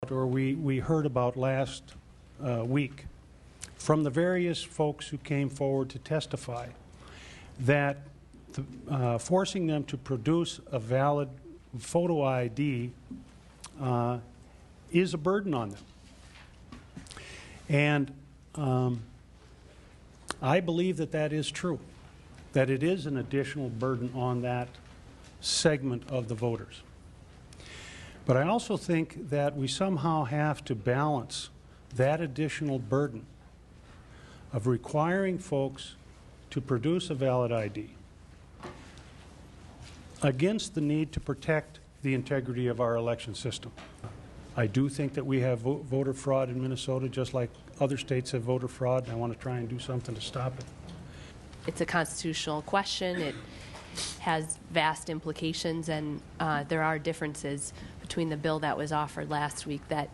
about, or we heard about last week from the various folks who came forward to testify, that forcing them to produce a valid photo ID is a burden on them. And I believe that that is true, that it is an additional burden on that segment of the voters. But I also think that we somehow have to balance that additional burden of requiring folks to produce a valid ID against the need to protect the integrity of our election system. I do think that we have voter fraud in Minnesota, just like other states have voter fraud, and I want to try and do something to stop it. It's a constitutional question. It has vast implications, and there are differences between the bill that was offered last week, that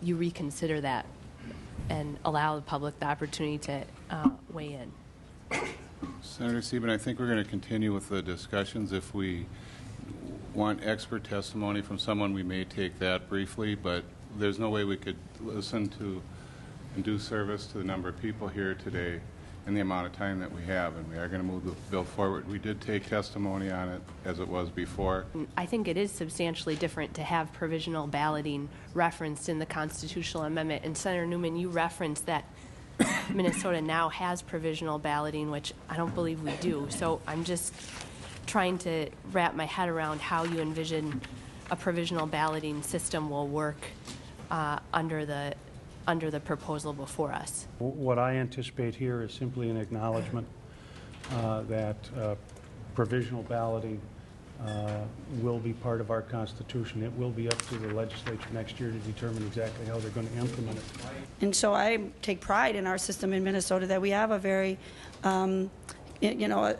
you reconsider that and allow the public the opportunity to weigh in. Senator Sieben, I think we're going to continue with the discussions. If we want expert testimony from someone, we may take that briefly, but there's no way we could listen to and do service to the number of people here today in the amount of time that we have, and we are going to move the bill forward. We did take testimony on it as it was before. I think it is substantially different to have provisional balloting referenced in the constitutional amendment. And Senator Newman, you referenced that Minnesota now has provisional balloting, which I don't believe we do. So I'm just trying to wrap my head around how you envision a provisional balloting system will work under the proposal before us. What I anticipate here is simply an acknowledgement that provisional balloting will be part of our Constitution. It will be up to the legislature next year to determine exactly how they're going to implement it. And so I take pride in our system in Minnesota, that we have a very, a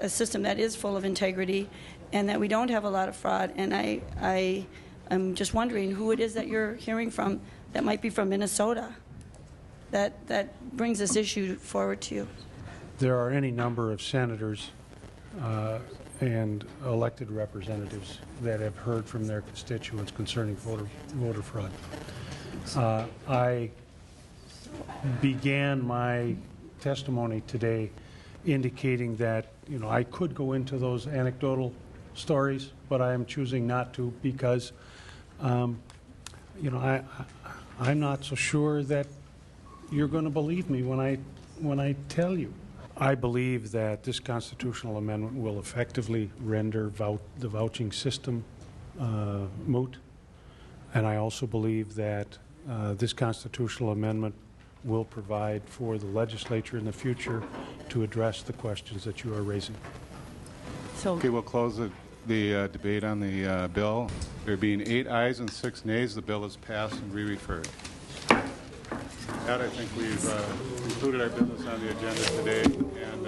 system that is full of integrity, and that we don't have a lot of fraud. And I'm just wondering who it is that you're hearing from that might be from Minnesota that brings this issue forward to you. There are any number of senators and elected representatives that have heard from their constituents concerning voter fraud. I began my testimony today indicating that I could go into those anecdotal stories, but I am choosing not to because I'm not so sure that you're going to believe me when I tell you. I believe that this constitutional amendment will effectively render the vouching system moot, and I also believe that this constitutional amendment will provide for the legislature in the future to address the questions that you are raising. So, okay, we'll close the debate on the bill. There being 8 ayes and 6 nays, the bill is passed and re-referred. That, I think we've concluded our business on the agenda today, and